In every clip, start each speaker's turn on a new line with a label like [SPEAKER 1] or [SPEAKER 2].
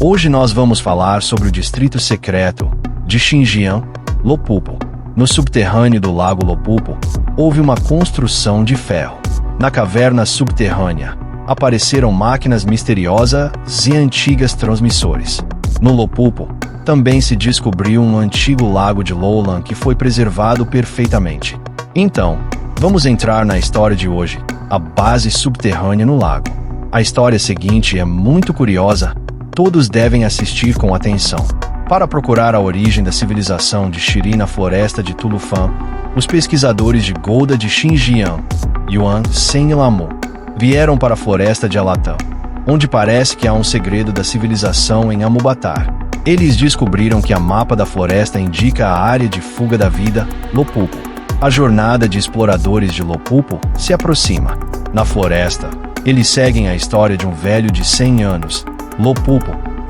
[SPEAKER 1] Hoje nós vamos falar sobre o distrito secreto de Xinjiang, Luopu. No subterrâneo do lago Luopu, houve uma construção de ferro. Na caverna subterrânea, apareceram máquinas misteriosas e antigas transmissores. No Luopu, também se descobriu um antigo lago de Luolan que foi preservado perfeitamente. Então, vamos entrar na história de hoje, a base subterrânea no lago. A história seguinte é muito curiosa, todos devem assistir com atenção. Para procurar a origem da civilização de Shiri na floresta de Tulufan, os pesquisadores de Golda de Xinjiang, Yuan Sen e Lamu, vieram para a floresta de Alatan, onde parece que há um segredo da civilização em Amubatar. Eles descobriram que a mapa da floresta indica a área de fuga da vida, Luopu. A jornada de exploradores de Luopu se aproxima. Na floresta, eles seguem a história de um velho de 100 anos, Luopu,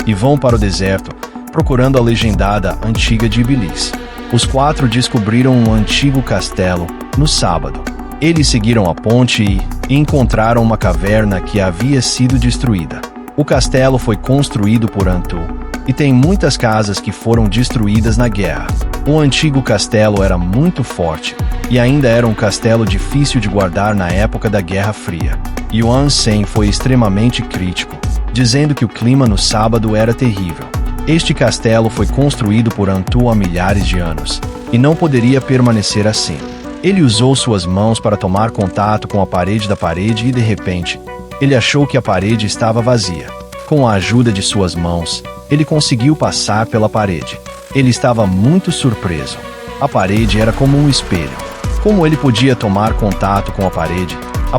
[SPEAKER 1] e vão para o deserto, procurando a legendada antiga de Iblis. Os 4 descobriram um antigo castelo, no sábado. Eles seguiram a ponte e encontraram uma caverna que havia sido destruída. O castelo foi construído por Antu, e tem muitas casas que foram destruídas na guerra. O antigo castelo era muito forte, e ainda era um castelo difícil de guardar na época da Guerra Fria. Yuan Sen foi extremamente crítico, dizendo que o clima no sábado era terrível. Este castelo foi construído por Antu há milhares de anos, e não poderia permanecer assim. Ele usou suas mãos para tomar contato com a parede da parede e, de repente, ele achou que a parede estava vazia. Com a ajuda de suas mãos, ele conseguiu passar pela parede. Ele estava muito surpreso. A parede era como um espelho. Como ele podia tomar contato com a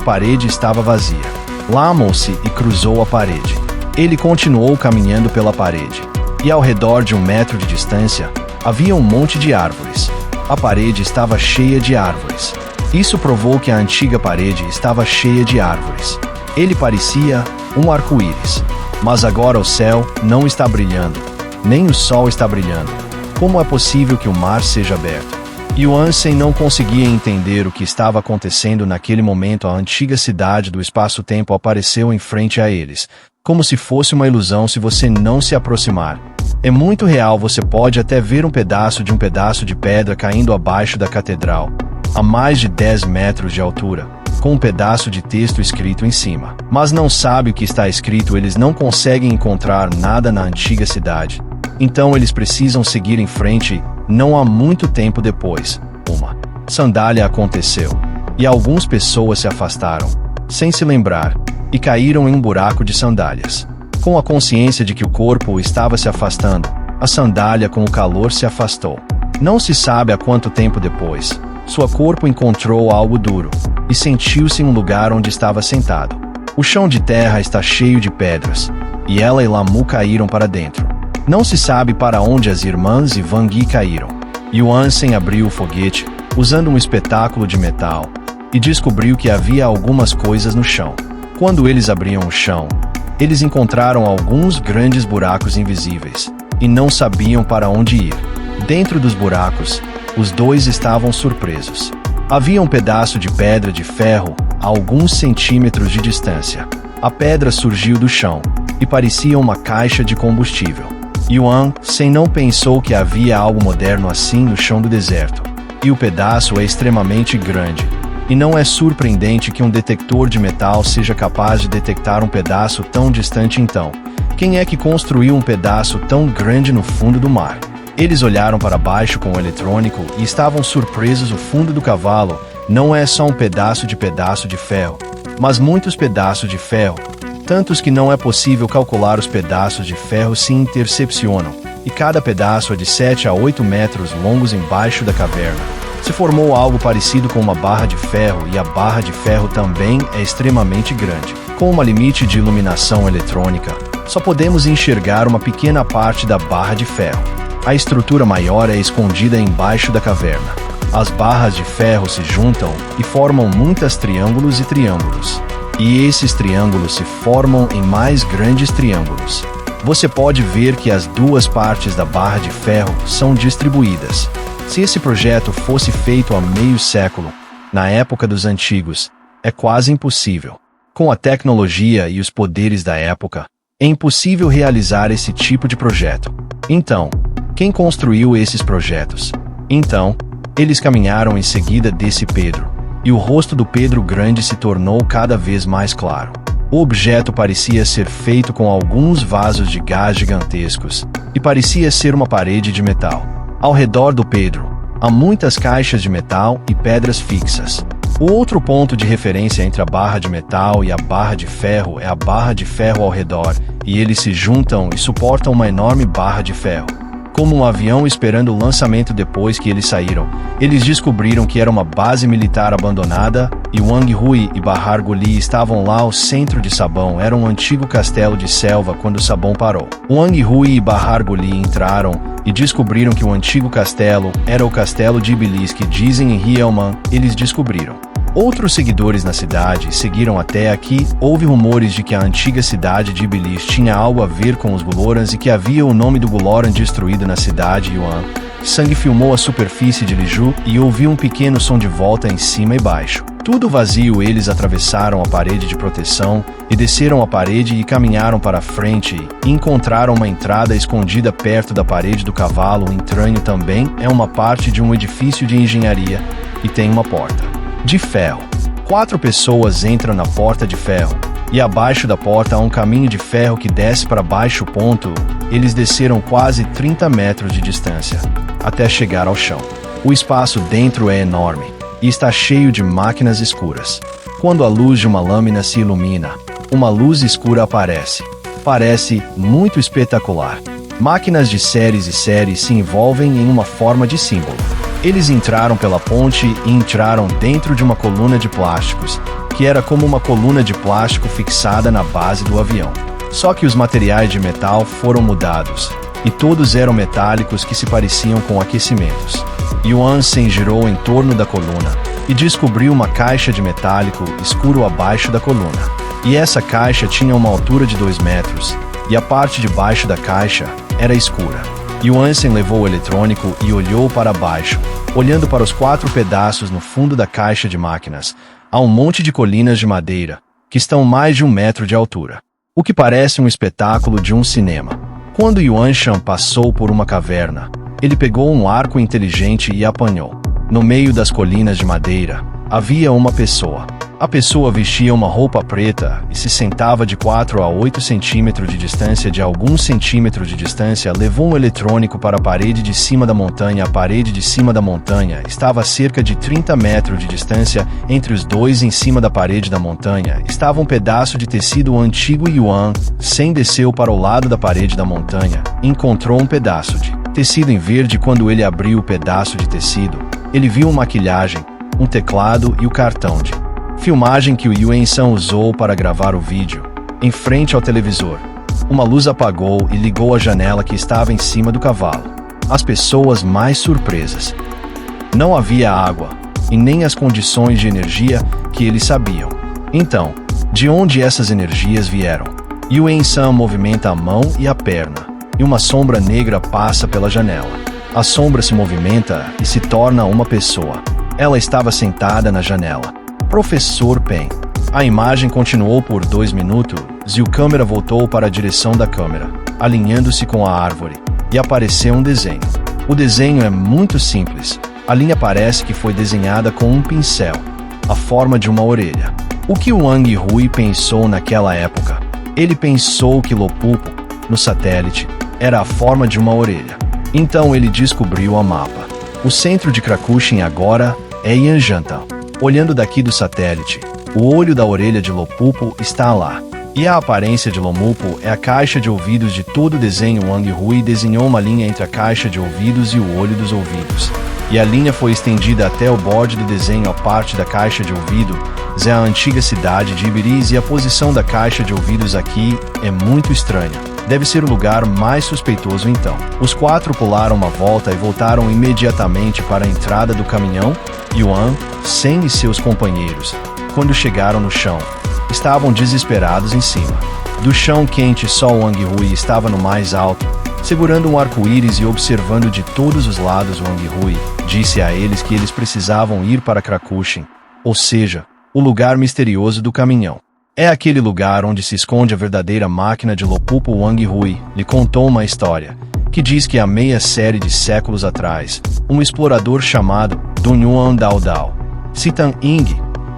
[SPEAKER 1] parede estava vazia. Lamou-se e cruzou a parede. Ele continuou caminhando pela parede. E ao redor de 1 metro de distância, havia um monte de árvores. A parede estava cheia de árvores. Isso provou que a antiga parede estava cheia de árvores. Ele parecia um arco-íris. Mas agora o céu não está brilhando, nem o sol está brilhando. Como é possível que o mar seja aberto? Yuan Sen não conseguia entender o que estava acontecendo naquele momento. A antiga cidade do espaço-tempo apareceu em frente a eles, como se fosse uma ilusão se você não se aproximar. É muito real, você pode até ver um pedaço de pedra caindo abaixo da catedral, a mais de 10 metros de altura, com um pedaço de texto escrito em cima. Mas não sabe o que está escrito, eles não conseguem encontrar nada na antiga cidade. Então eles precisam seguir em frente. Não há muito tempo depois, uma sandália aconteceu, e algumas pessoas se afastaram, sem se lembrar, e caíram em um buraco de sandálias. Com a consciência de que o corpo estava se afastando, a sandália com o calor se afastou. Não se sabe há quanto tempo depois, seu corpo encontrou algo duro, e sentiu-se em um lugar onde estava sentado. O chão de terra está cheio de pedras, e ela e Lamu caíram para dentro. Não se sabe para onde as irmãs e Wang Yi caíram. Yuan Sen abriu o foguete, usando um espetáculo de metal, e descobriu que havia algumas coisas no chão. Quando eles abriam o chão, eles encontraram alguns grandes buracos invisíveis, e não sabiam para onde ir. Dentro dos buracos, os 2 estavam surpresos. Havia um pedaço de pedra de ferro a alguns centímetros de distância. A pedra surgiu do chão, e parecia uma caixa de combustível. Yuan Sen não pensou que havia algo moderno assim no chão do deserto. E o pedaço é extremamente grande. E não é surpreendente que um detector de metal seja capaz de detectar um pedaço tão distante. Então, quem é que construiu um pedaço tão grande no fundo do mar? Eles olharam para baixo com o eletrônico e estavam surpresos. O fundo do cavalo não é só um pedaço de ferro, mas muitos pedaços de ferro, tantos que não é possível calcular. Os pedaços de ferro se intercepcionam, e cada pedaço é de 7 a 8 metros longos embaixo da caverna. Se formou algo parecido com uma barra de ferro, e a barra de ferro também é extremamente grande. Com uma limite de iluminação eletrônica, só podemos enxergar uma pequena parte da barra de ferro. A estrutura maior é escondida embaixo da caverna. As barras de ferro se juntam e formam muitos triângulos e triângulos. E esses triângulos se formam em mais grandes triângulos. Você pode ver que as 2 partes da barra de ferro são distribuídas. Se esse projeto fosse feito há meio século, na época dos antigos, é quase impossível. Com a tecnologia e os poderes da época, É impossível realizar esse tipo de projeto. Então, quem construiu esses projetos? Então, eles caminharam em seguida desse Pedro, e o rosto do Pedro Grande se tornou cada vez mais claro. O objeto parecia ser feito com alguns vasos de gás gigantescos, e parecia ser uma parede de metal. Ao redor do Pedro, há muitas caixas de metal e pedras fixas. O outro ponto de referência entre a barra de metal e a barra de ferro é a barra de ferro ao redor, e eles se juntam e suportam uma enorme barra de ferro. Como um avião esperando o lançamento depois que eles saíram, eles descobriram que era uma base militar abandonada, e Wang Hui e Bahar Guli estavam lá ao centro de Sabão. Era um antigo castelo de selva quando Sabão parou. Wang Hui e Bahar Guli entraram e descobriram que o antigo castelo era o castelo de Iblis que dizem em Hillman, eles descobriram. Outros seguidores na cidade seguiram até aqui. Houve rumores de que a antiga cidade de Iblis tinha algo a ver com os Gulorans e que havia o nome do Guloran destruído na cidade. Yuan Sang filmou a superfície de Liju e ouviu um pequeno som de volta em cima e baixo. Tudo vazio. Eles atravessaram a parede de proteção e desceram a parede e caminharam para frente e encontraram uma entrada escondida perto da parede do cavalo. O entranho também é uma parte de um edifício de engenharia e tem uma porta de ferro. 4 pessoas entram na porta de ferro, e abaixo da porta há um caminho de ferro que desce para baixo. Eles desceram quase 30 metros de distância, até chegar ao chão. O espaço dentro é enorme, e está cheio de máquinas escuras. Quando a luz de uma lâmina se ilumina, uma luz escura aparece. Parece muito espetacular. Máquinas de séries e séries se envolvem em uma forma de símbolo. Eles entraram pela ponte e entraram dentro de uma coluna de plásticos, que era como uma coluna de plástico fixada na base do avião. Só que os materiais de metal foram mudados, e todos eram metálicos que se pareciam com aquecimentos. Yuan Sen girou em torno da coluna e descobriu uma caixa de metálico escuro abaixo da coluna. E essa caixa tinha uma altura de 2 metros, e a parte de baixo da caixa era escura. Yuan Sen levou o eletrônico e olhou para baixo, olhando para os 4 pedaços no fundo da caixa de máquinas. Há um monte de colinas de madeira, que estão mais de 1 metro de altura, o que parece um espetáculo de um cinema. Quando Yuan Shan passou por uma caverna, ele pegou um arco inteligente e apanhou. No meio das colinas de madeira, havia uma pessoa. A pessoa vestia uma roupa preta e se sentava de 4 a 8 centímetros de distância. De alguns centímetros de distância, levou um eletrônico para a parede de cima da montanha. A parede de cima da montanha estava a cerca de 30 metros de distância. Entre os dois, em cima da parede da montanha, estava um pedaço de tecido antigo. Yuan Sen desceu para o lado da parede da montanha e encontrou um pedaço de tecido em verde. Quando ele abriu o pedaço de tecido, ele viu uma maquilhagem, um teclado e o cartão de filmagem que o Yuan San usou para gravar o vídeo. Em frente ao televisor, uma luz apagou e ligou a janela que estava em cima do cavalo. As pessoas mais surpresas. Não havia água, e nem as condições de energia que eles sabiam. Então, de onde essas energias vieram? Yuan San movimenta a mão e a perna, e uma sombra negra passa pela janela. A sombra se movimenta e se torna uma pessoa. Ela estava sentada na janela. Professor Pen. A imagem continuou por 2 minutos e o câmera voltou para a direção da câmera, alinhando-se com a árvore, e apareceu um desenho. O desenho é muito simples. A linha parece que foi desenhada com um pincel, a forma de uma orelha. O que Wang Hui pensou naquela época? Ele pensou que Lopupo, no satélite, era a forma de uma orelha. Então ele descobriu o mapa. O centro de Krakushin agora é Yanjantan. Olhando daqui do satélite, o olho da orelha de Lopupo está lá. E a aparência de Lomupo é a caixa de ouvidos de todo o desenho. Wang Hui desenhou uma linha entre a caixa de ouvidos e o olho dos ouvidos. E a linha foi estendida até o borde do desenho. A parte da caixa de ouvido é a antiga cidade de Ibris, e a posição da caixa de ouvidos aqui é muito estranha. Deve ser o lugar mais suspeitoso então. Os 4 pularam uma volta e voltaram imediatamente para a entrada do caminhão. Yuan Sen e seus companheiros, quando chegaram no chão, estavam desesperados em cima. Do chão quente, só Wang Hui estava no mais alto, segurando um arco-íris e observando de todos os lados. Wang Hui disse a eles que eles precisavam ir para Krakushin, ou seja, o lugar misterioso do caminhão. É aquele lugar onde se esconde a verdadeira máquina de Lopupo. Wang Hui lhe contou uma história que diz que há meia série de séculos atrás, um explorador chamado Dunyuan Dao Dao Sitan Ying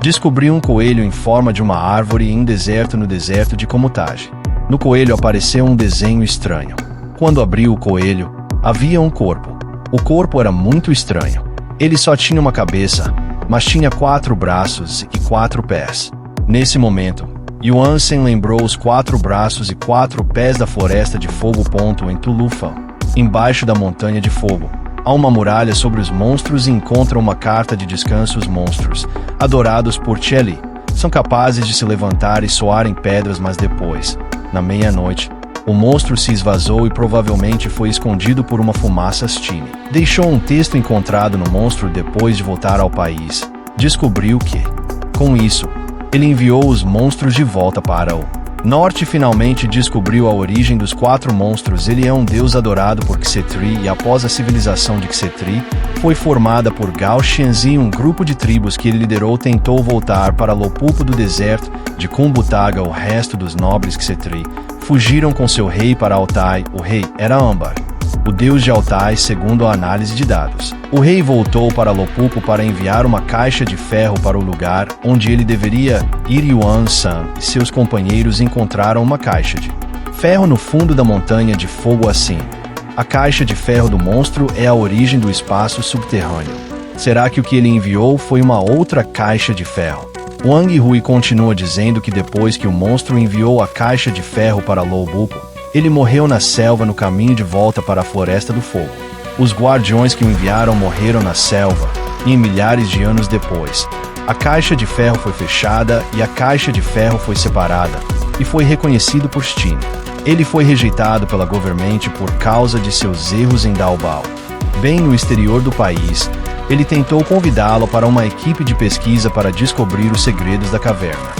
[SPEAKER 1] descobriu um coelho em forma de uma árvore em deserto no deserto de Komutage. No coelho apareceu um desenho estranho. Quando abriu o coelho, havia um corpo. O corpo era muito estranho. Ele só tinha uma cabeça, mas tinha 4 braços e 4 pés. Nesse momento, Yuan Shen lembrou os 4 braços e 4 pés da Floresta de Fogo. Em Tulufan, embaixo da Montanha de Fogo, há uma muralha sobre os monstros e encontra uma carta de descanso. Os monstros, adorados por Cheli, são capazes de se levantar e soar em pedras, mas depois, na meia-noite, o monstro se esvazou e provavelmente foi escondido por uma fumaça Stine. Deixou um texto encontrado no monstro depois de voltar ao país. Descobriu que, com isso, ele enviou os monstros de volta para o norte e finalmente descobriu a origem dos 4 monstros. Ele é um deus adorado por Xetri e após a civilização de Xetri foi formada por Gao Xianzi, um grupo de tribos que ele liderou tentou voltar para Lopupo do deserto de Kumbutaga. O resto dos nobres Xetri fugiram com seu rei para Altai. O rei era Ambar, o deus de Altai, segundo a análise de dados. O rei voltou para Lopupo para enviar uma caixa de ferro para o lugar onde ele deveria ir. Yuan Shen e seus companheiros encontraram uma caixa de ferro no fundo da Montanha de Fogo. Assim, a caixa de ferro do monstro é a origem do espaço subterrâneo. Será que o que ele enviou foi uma outra caixa de ferro? Wang Hui continua dizendo que depois que o monstro enviou a caixa de ferro para Lopupo, ele morreu na selva no caminho de volta para a Floresta do Fogo. Os guardiões que o enviaram morreram na selva, e milhares de anos depois, a caixa de ferro foi fechada e a caixa de ferro foi separada, e foi reconhecido por Stine. Ele foi rejeitado pela government por causa de seus erros em Daobao. Bem no exterior do país, ele tentou convidá-lo para uma equipe de pesquisa para descobrir os segredos da caverna.